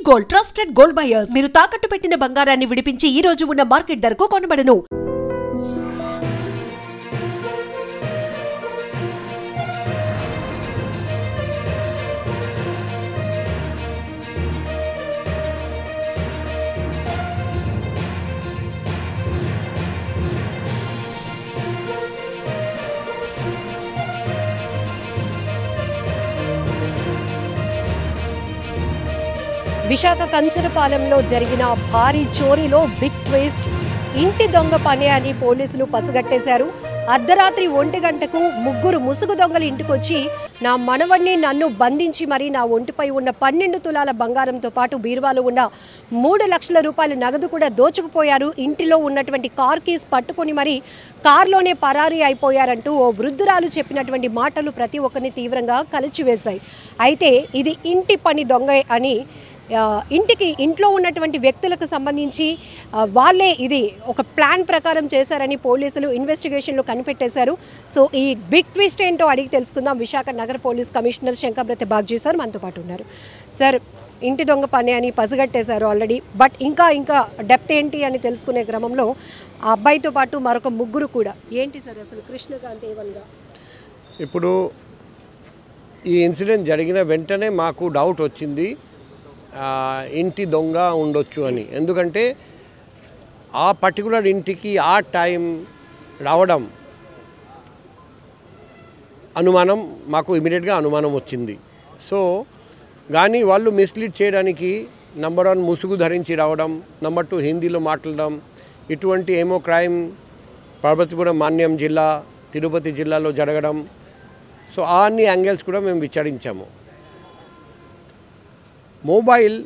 Gold, trusted gold buyers. మీరు తాకట్టు పెట్టిన బంగారాన్ని విడిపించి ఈ రోజు ఉన్న మార్కెట్ ధరకు కొనబడను. విశాఖ కంచరపాలెంలో జరిగిన భారీ చోరీలో బిగ్ ట్విస్ట్. ఇంటి దొంగ పని అని పోలీసులు పసిగట్టేశారు. అర్ధరాత్రి 1 గంటకు ముగ్గురు ముసుగు దొంగలు ఇంటికొచ్చి నా మనవణ్ణి నన్ను బంధించి మరీ నా ఒంటిపై ఉన్న 12 తులాల బంగారంతో పాటు బీరువాలో ఉన్న 3 లక్షల రూపాయల నగదు కూడా దోచుకుపోయారు. ఇంటిలో ఉన్నటువంటి కార్ కీస్ పట్టుకొని మరీ కారులోనే పరారీ అయిపోయారంటూ ఓ వృద్ధురాలు చెప్పినటువంటి మాటలు ప్రతి ఒక్కరిని తీవ్రంగా కలిచివేశాయి. అయితే ఇది ఇంటి పని దొంగ అని ఇంట్లో ఉన్నటువంటి వ్యక్తులకు సంబంధించి వాళ్ళే ఇది ఒక ప్లాన్ ప్రకారం చేశారని పోలీసులు ఇన్వెస్టిగేషన్లో కనిపెట్టేశారు. సో ఈ బిగ్ ట్విస్ట్ ఏంటో అడిగి తెలుసుకుందాం. విశాఖ నగర పోలీస్ కమిషనర్ శంకర్బ్రతి బాగ్జీ సార్ మనతో పాటు ఉన్నారు. సార్, ఇంటి దొంగ పని అని పసిగట్టేశారు ఆల్రెడీ, బట్ ఇంకా డెప్త్ ఏంటి అని తెలుసుకునే క్రమంలో ఆ అబ్బాయితో పాటు మరొక ముగ్గురు కూడా ఏంటి సార్ అసలు కృష్ణకాంత్ ఏవన్గా? ఇప్పుడు ఈ ఇన్సిడెంట్ జరిగిన వెంటనే మాకు డౌట్ వచ్చింది ఇంటి దొంగ ఉండొచ్చు అని. ఎందుకంటే ఆ పర్టికులర్ ఇంటికి ఆ టైం రావడం అనుమానం మాకు ఇమీడియట్గా అనుమానం వచ్చింది. సో కానీ వాళ్ళు మిస్లీడ్ చేయడానికి నంబర్ 1 ముసుగు ధరించి రావడం, నంబర్ 2 హిందీలో మాట్లాడడం, ఇటువంటి ఏమో క్రైమ్ పార్వతీపురం మాన్యం జిల్లా తిరుపతి జిల్లాలో జరగడం. సో అన్ని యాంగిల్స్ కూడా మేము విచారించాము. మొబైల్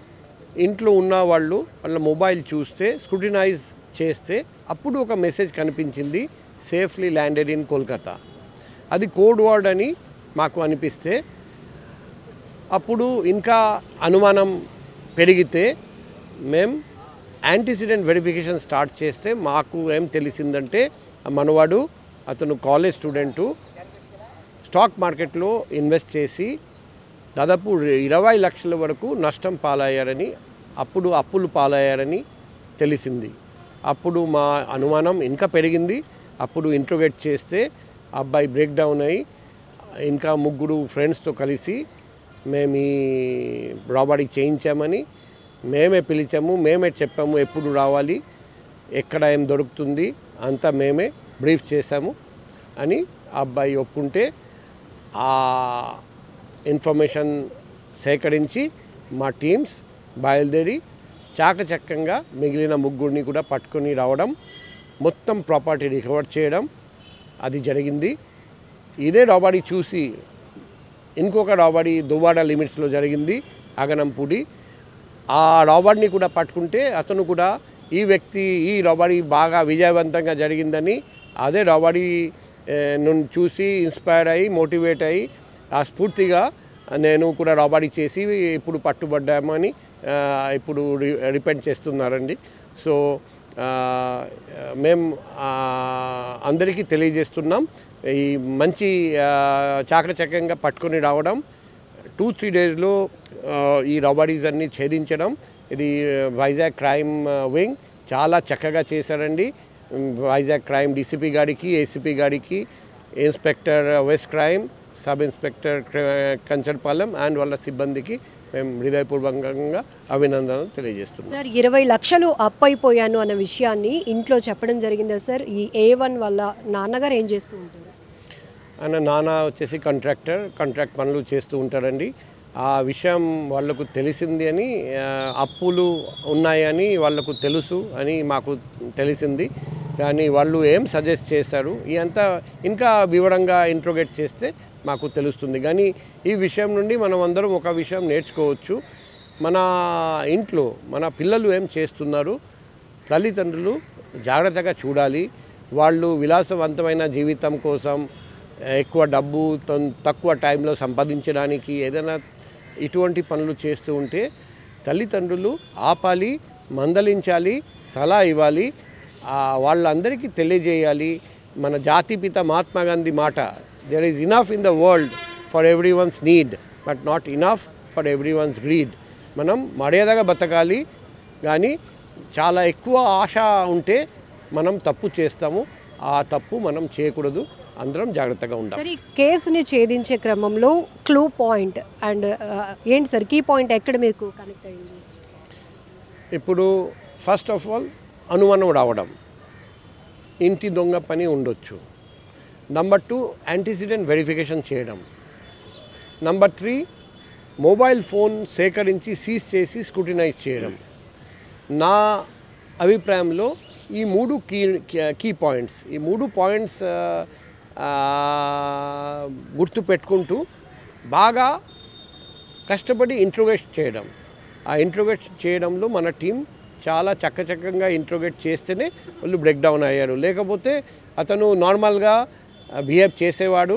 ఇంట్లో ఉన్న వాళ్ళ మొబైల్ చూస్తే స్క్రూటినైజ్ చేస్తే అప్పుడు ఒక మెసేజ్ కనిపించింది, సేఫ్లీ ల్యాండెడ్ ఇన్ కోల్కతా. అది కోడ్ వర్డ్ అని మాకు అనిపిస్తే అప్పుడు ఇంకా అనుమానం పెరిగితే మేము యాంటిసిడెంట్ వెరిఫికేషన్ స్టార్ట్ చేస్తే మాకు ఏం తెలిసిందంటే మనవాడు అతను కాలేజ్ స్టూడెంటు స్టాక్ మార్కెట్లో ఇన్వెస్ట్ చేసి దాదాపు 20 లక్షల వరకు నష్టం పాలయ్యారని, అప్పుడు అప్పులు పాలయ్యారని తెలిసింది. అప్పుడు మా అనుమానం ఇంకా పెరిగింది. అప్పుడు ఇంట్రోగేట్ చేస్తే అబ్బాయి బ్రేక్ డౌన్ అయ్యి ఇంకా 3 ఫ్రెండ్స్తో కలిసి మేము ఈ రాబరీ చేయించామని మేమే పిలిచాము, మేమే చెప్పాము ఎప్పుడు రావాలి, ఎక్కడ ఏం దొరుకుతుంది అంతా మేమే బ్రీఫ్ చేశాము అని అబ్బాయి ఒప్పుకుంటే ఆ ఇన్ఫర్మేషన్ సేకరించి మా టీమ్స్ బయలుదేరి చాకచక్యంగా మిగిలిన 3 కూడా పట్టుకొని రావడం, మొత్తం ప్రాపర్టీ రికవర్ చేయడం అది జరిగింది. ఇదే రాబరీ చూసి ఇంకొక రాబరీ దువ్వాడ లిమిట్స్లో జరిగింది అగనంపూడి. ఆ రాబరీని కూడా పట్టుకుంటే అతను కూడా ఈ వ్యక్తి ఈ రాబరీ బాగా విజయవంతంగా జరిగిందని అదే రాబరీ నుండి చూసి ఇన్స్పైర్ అయ్యి మోటివేట్ అయ్యి ఆ స్ఫూర్తిగా నేను కూడా రాబరీ చేసి ఇప్పుడు పట్టుబడ్డామని ఇప్పుడు రిపెంట్ చేస్తున్నారండి. సో మేము అందరికీ తెలియజేస్తున్నాం, ఈ మంచి చాకచక్యంగా పట్టుకొని రావడం, 2-3 డేస్లో ఈ రాబరీస్ అన్నీ ఛేదించడం. ఇది వైజాగ్ క్రైమ్ వింగ్ చాలా చక్కగా చేశారండి. వైజాగ్ క్రైమ్ డీసీపీ గారికి, ఏసీపీ గారికి, inspector west crime, sub inspector Kancharapalem and వాళ్ళ సిబ్బందికి మేము హృదయపూర్వకంగా అభినందనలు తెలియజేస్తున్నాం. సార్, 20 లక్షలు అప్పు అయిపోయాను అన్న విషయాన్ని ఇంట్లో చెప్పడం జరిగిందా సార్? ఈ A1 వల్ల నాన్నగారు ఏం చేస్తూ ఉంటారు? నాన్న వచ్చేసి కాంట్రాక్ట్ పనులు చేస్తూ ఉంటారండి. ఆ విషయం వాళ్ళకు తెలిసింది అని, అప్పులు ఉన్నాయని వాళ్ళకు తెలుసు అని మాకు తెలిసింది. కానీ వాళ్ళు ఏం సజెస్ట్ చేశారు ఇదంతా ఇంకా వివరంగా ఇంట్రోగేట్ చేస్తే మాకు తెలుస్తుంది. కానీ ఈ విషయం నుండి మనం అందరం ఒక విషయం నేర్చుకోవచ్చు. మన ఇంట్లో మన పిల్లలు ఏం చేస్తున్నారు, తల్లిదండ్రులు జాగ్రత్తగా చూడాలి. వాళ్ళు విలాసవంతమైన జీవితం కోసం ఎక్కువ డబ్బు తక్కువ టైంలో సంపాదించడానికి ఏదైనా ఇటువంటి పనులు చేస్తూ ఉంటే తల్లిదండ్రులు ఆపాలి, మందలించాలి, సలహా ఇవ్వాలి, వాళ్ళందరికీ తెలియజేయాలి. మన జాతిపిత మహాత్మా గాంధీ మాట, there is enough in the world for everyone's need but not enough for everyone's greed మనం మర్యాదగా బతకాలి, కానీ చాలా ఎక్కువ ఆశ ఉంటే మనం తప్పు చేస్తాము. ఆ తప్పు మనం చేయకూడదు. అందరం జాగ్రత్తగా ఉండాలి. సరే, కేసుని ఛేదించే క్రమంలో క్లూ పాయింట్ అండ్ ఏంటి సార్ కీ పాయింట్ ఎక్కడ మీకు కనెక్ట్ అయింది? ఇప్పుడు ఫస్ట్ ఆఫ్ ఆల్ అనుమానం రావడం, ఇంటి దొంగ పని ఉండొచ్చు. నంబర్ 2 యాంటిసిడెంట్ వెరిఫికేషన్ చేయడం. నంబర్ 3 మొబైల్ ఫోన్ సేకరించి సీజ్ చేసి స్క్రూటినైజ్ చేయడం. నా అభిప్రాయంలో ఈ 3 కీ పాయింట్స్, ఈ 3 పాయింట్స్ గుర్తు పెట్టుకుంటూ బాగా కష్టపడి ఇంట్రోగేట్ చేయడం. ఆ ఇంట్రోగేట్ చేయడంలో మన టీం చాలా చక్కచక్కంగా ఇంట్రోగేట్ చేస్తేనే వాళ్ళు బ్రేక్ డౌన్ అయ్యారు. లేకపోతే అతను నార్మల్గా బిహేవ్ చేసేవాడు.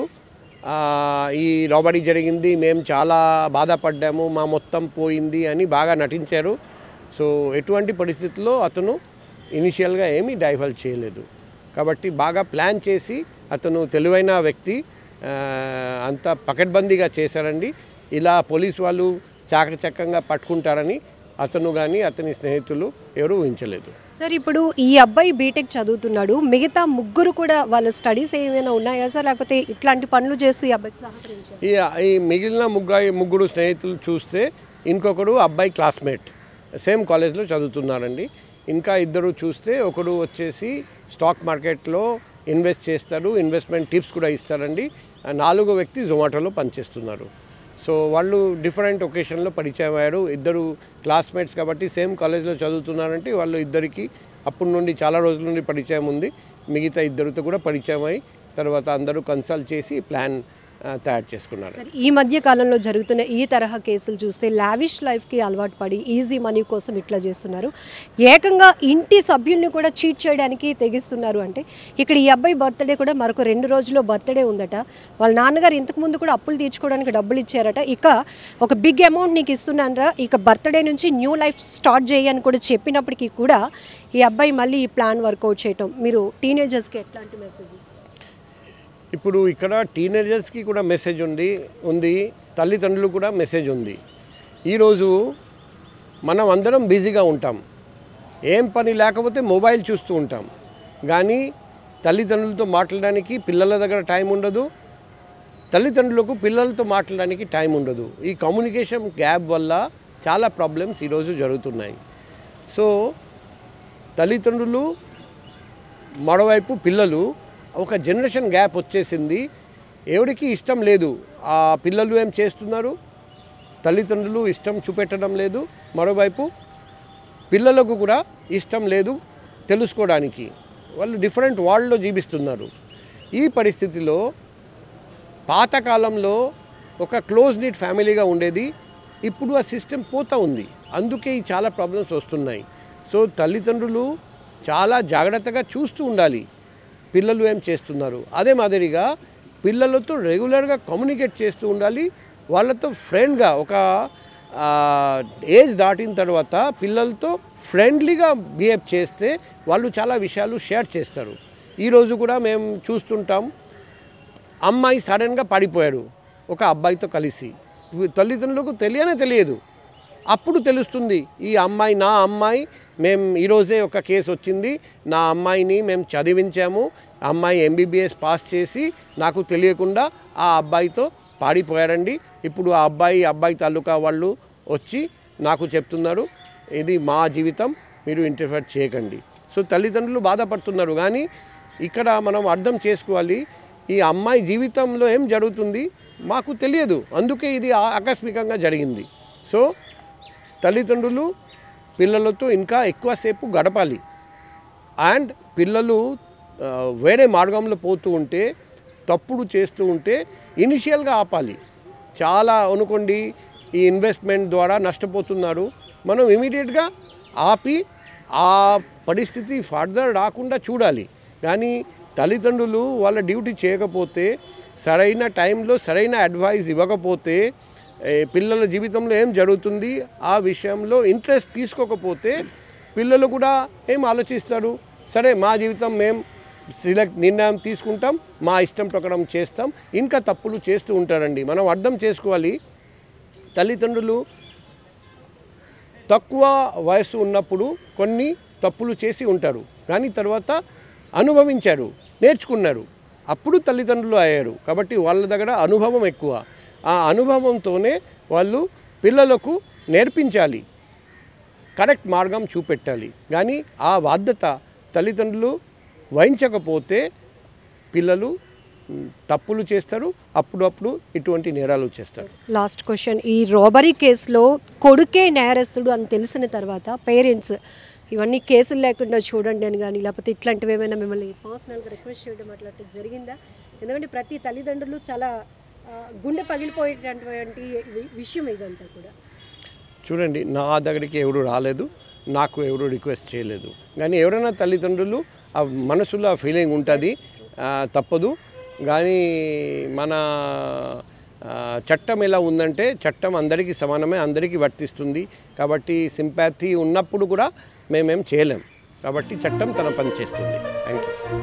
ఈ రాబరీ జరిగింది, మేము చాలా బాధపడ్డాము, మా మొత్తం పోయింది అని బాగా నటించారు. సో ఎటువంటి పరిస్థితుల్లో అతను ఇనిషియల్గా ఏమీ డైవర్ట్ చేయలేదు. కాబట్టి బాగా ప్లాన్ చేసి అతను తెలివైన వ్యక్తి, అంత పకడ్బందీగా చేశారండి. ఇలా పోలీసు వాళ్ళు చాకచక్యంగా పట్టుకుంటారని అతను కానీ అతని స్నేహితులు ఎవరు ఊహించలేదు. సార్, ఇప్పుడు ఈ అబ్బాయి బీటెక్ చదువుతున్నాడు, మిగతా ముగ్గురు కూడా వాళ్ళ స్టడీస్ ఏమైనా ఉన్నాయా సార్, లేకపోతే ఇట్లాంటి పనులు చేస్తూ ఈ అబ్బాయికి సహకరించారు? ఈ మిగిలిన ముగ్గురు స్నేహితులు చూస్తే ఇంకొకడు అబ్బాయి క్లాస్మేట్, సేమ్ కాలేజ్లో చదువుతున్నారండి. ఇంకా ఇద్దరు చూస్తే ఒకడు వచ్చేసి స్టాక్ మార్కెట్లో ఇన్వెస్ట్ చేస్తారు, ఇన్వెస్ట్మెంట్ టిప్స్ కూడా ఇస్తారండి. 4వ వ్యక్తి జొమాటోలో పనిచేస్తున్నారు. సో వాళ్ళు డిఫరెంట్ ఒకేషన్లో పరిచయం అయ్యారు. ఇద్దరు క్లాస్మేట్స్ కాబట్టి సేమ్ కాలేజ్లో చదువుతున్నారంటే వాళ్ళు ఇద్దరికి అప్పటి నుండి చాలా రోజుల నుండి పరిచయం ఉంది. మిగతా ఇద్దరితో కూడా పరిచయం అయ్యి తర్వాత అందరూ కన్సల్ట్ చేసి ప్లాన్ తయారు చేసుకున్నారు. ఈ మధ్య కాలంలో జరుగుతున్న ఈ తరహా కేసులు చూస్తే లావిష్ లైఫ్కి అలవాటు పడి ఈజీ మనీ కోసం ఇట్లా చేస్తున్నారు. ఏకంగా ఇంటి సభ్యుల్ని కూడా చీట్ చేయడానికి తెగిస్తున్నారు. అంటే ఇక్కడ ఈ అబ్బాయి బర్త్డే కూడా మరొక 2 రోజుల్లో బర్త్డే ఉందట. వాళ్ళ నాన్నగారు ఇంతకుముందు కూడా అప్పులు తీర్చుకోవడానికి డబ్బులు ఇచ్చారట. ఇక ఒక బిగ్ అమౌంట్ నీకు ఇస్తున్నానరా, ఇక బర్త్డే నుంచి న్యూ లైఫ్ స్టార్ట్ చేయని కూడా చెప్పినప్పటికీ కూడా ఈ అబ్బాయి మళ్ళీ ఈ ప్లాన్ వర్కౌట్ చేయటం, మీరు టీనేజర్స్కి ఎట్లాంటి మెసేజ్? ఇప్పుడు ఇక్కడ టీనేజర్స్కి కూడా మెసేజ్ ఉంది, తల్లిదండ్రులు కూడా మెసేజ్ ఉంది. ఈరోజు మనం అందరం బిజీగా ఉంటాం, ఏం పని లేకపోతే మొబైల్ చూస్తూ ఉంటాం, కానీ తల్లిదండ్రులతో మాట్లాడడానికి పిల్లల దగ్గర టైం ఉండదు, తల్లిదండ్రులకు పిల్లలతో మాట్లాడడానికి టైం ఉండదు. ఈ కమ్యూనికేషన్ గ్యాప్ వల్ల చాలా ప్రాబ్లమ్స్ ఈరోజు జరుగుతున్నాయి. సో తల్లిదండ్రులు, మరోవైపు పిల్లలు, ఒక జనరేషన్ గ్యాప్ వచ్చేసింది. ఎవరికి ఇష్టం లేదు ఆ పిల్లలు ఏం చేస్తున్నారు, తల్లిదండ్రులు ఇష్టం చూపెట్టడం లేదు. మరోవైపు పిల్లలకు కూడా ఇష్టం లేదు తెలుసుకోవడానికి, వాళ్ళు డిఫరెంట్ వరల్డ్లో జీవిస్తున్నారు. ఈ పరిస్థితిలో పాతకాలంలో ఒక క్లోజ్ నీట్ ఫ్యామిలీగా ఉండేది, ఇప్పుడు ఆ సిస్టమ్ పోతా ఉంది. అందుకే ఈ చాలా ప్రాబ్లమ్స్ వస్తున్నాయి. సో తల్లిదండ్రులు చాలా జాగ్రత్తగా చూస్తూ ఉండాలి పిల్లలు ఏం చేస్తున్నారు. అదే మాదిరిగా పిల్లలతో రెగ్యులర్గా కమ్యూనికేట్ చేస్తూ ఉండాలి. వాళ్ళతో ఫ్రెండ్గా, ఒక ఏజ్ దాటిన తర్వాత పిల్లలతో ఫ్రెండ్లీగా బిహేవ్ చేస్తే వాళ్ళు చాలా విషయాలు షేర్ చేస్తారు. ఈరోజు కూడా మేము చూస్తుంటాం, అమ్మాయి సడన్గా పడిపోయాడు ఒక అబ్బాయితో కలిసి, తల్లిదండ్రులకు తెలియదు. అప్పుడు తెలుస్తుంది ఈ అమ్మాయి నా అమ్మాయి, మేము ఈరోజే ఒక కేసు వచ్చింది, నా అమ్మాయిని మేము చదివించాము, అమ్మాయి MBBS పాస్ చేసి నాకు తెలియకుండా ఆ అబ్బాయితో పాడిపోయారండి. ఇప్పుడు ఆ అబ్బాయి తాలూకా వాళ్ళు వచ్చి నాకు చెప్తున్నారు, ఇది మా జీవితం, మీరు ఇంటర్ఫియర్ చేయకండి. సో తల్లిదండ్రులు బాధపడుతున్నారు. కానీ ఇక్కడ మనం అర్థం చేసుకోవాలి, ఈ అమ్మాయి జీవితంలో ఏం జరుగుతుంది మాకు తెలియదు, అందుకే ఇది ఆకస్మికంగా జరిగింది. సో తల్లిదండ్రులు పిల్లలతో ఇంకా ఎక్కువసేపు గడపాలి. అండ్ పిల్లలు వేరే మార్గంలో పోతూ ఉంటే, తప్పుడు చేస్తూ ఉంటే ఇనిషియల్గా ఆపాలి. చాలా అనుకోండి ఈ ఇన్వెస్ట్మెంట్ ద్వారా నష్టపోతున్నారు, మనం ఇమీడియట్గా ఆపి ఆ పరిస్థితి ఫర్దర్ రాకుండా చూడాలి. కానీ తల్లిదండ్రులు వాళ్ళ డ్యూటీ చేయకపోతే, సరైన టైంలో సరైన అడ్వైస్ ఇవ్వకపోతే, పిల్లల జీవితంలో ఏం జరుగుతుంది ఆ విషయంలో ఇంట్రెస్ట్ తీసుకోకపోతే పిల్లలు కూడా ఏం ఆలోచిస్తారు, సరే మా జీవితం మేము నిర్ణయం తీసుకుంటాం, మా ఇష్టం ప్రకారం చేస్తాం, ఇంకా తప్పులు చేస్తూ ఉంటారండి. మనం అర్థం చేసుకోవాలి, తల్లిదండ్రులు తక్కువ వయసు ఉన్నప్పుడు కొన్ని తప్పులు చేసి ఉంటారు, కానీ తర్వాత అనుభవించారు, నేర్చుకున్నారు, అప్పుడు తల్లిదండ్రులు అయ్యారు. కాబట్టి వాళ్ళ దగ్గర అనుభవం ఎక్కువ. ఆ అనుభవంతోనే వాళ్ళు పిల్లలకు నేర్పించాలి, కరెక్ట్ మార్గం చూపెట్టాలి. కానీ ఆ బాధ్యత తల్లిదండ్రులు వహించకపోతే పిల్లలు తప్పులు చేస్తారు, అప్పుడప్పుడు ఇటువంటి నేరాలు చేస్తారు. లాస్ట్ క్వశ్చన్, ఈ రాబరీ కేసులో కొడుకే నేరస్తుడు అని తెలిసిన తర్వాత పేరెంట్స్ ఇవన్నీ కేసులు లేకుండా చూడండి అని కానీ లేకపోతే ఇట్లాంటివి ఏమైనా మిమ్మల్ని పర్సనల్గా రిక్వెస్ట్ చేయడం అట్లాంటివి జరిగిందా? ఎందుకంటే ప్రతి తల్లిదండ్రులు చాలా గుండె పగిలిపోయేటటువంటి విషయం ఇదంతా కూడా. చూడండి, నా దగ్గరికి ఎవరు రాలేదు, నాకు ఎవరు రిక్వెస్ట్ చేయలేదు. కానీ ఎవరైనా తల్లిదండ్రులు ఆ మనసులో ఆ ఫీలింగ్ ఉంటుంది, తప్పదు. కానీ మన చట్టం ఎలా ఉందంటే చట్టం అందరికీ సమానమే, అందరికీ వర్తిస్తుంది. కాబట్టి సింపాథీ ఉన్నప్పుడు కూడా మేమేం చేయలేం. కాబట్టి చట్టం తన పని చేస్తుంది. Thank you.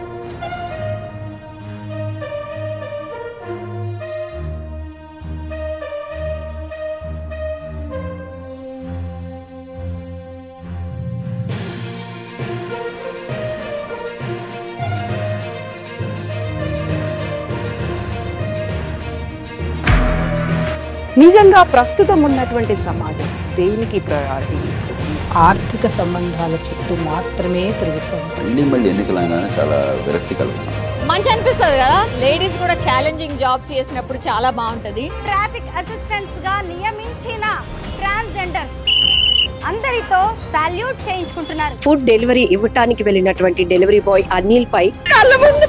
నిజంగా ప్రస్తుతం ఉన్నటువంటి సమాజం దేనికి ప్రయారిటీ ఇస్తుంది? ఆర్థిక సంబంధాల చుట్టూ మాత్రమే తిరుగుతుంది. మళ్ళీ ఎన్నికలంగానే చాలా విరక్తి కలుగుతుంది. మంచి అనిపిస్తుంది కదా, లేడీస్ కూడా ఛాలెంజింగ్ జాబ్స్ చేసినప్పుడు చాలా బాగుంటది. ట్రాఫిక్ అసిస్టెంట్స్ గా నియమించిన ట్రాన్స్జెండర్స్ అందరితో సాల్యూట్ చేయించుకుంటున్నారు. ఫుడ్ డెలివరీ ఇవ్వటానికి వెళ్ళినటువంటి డెలివరీ బాయ్ అనిల్ పై కళ్ళ ముందు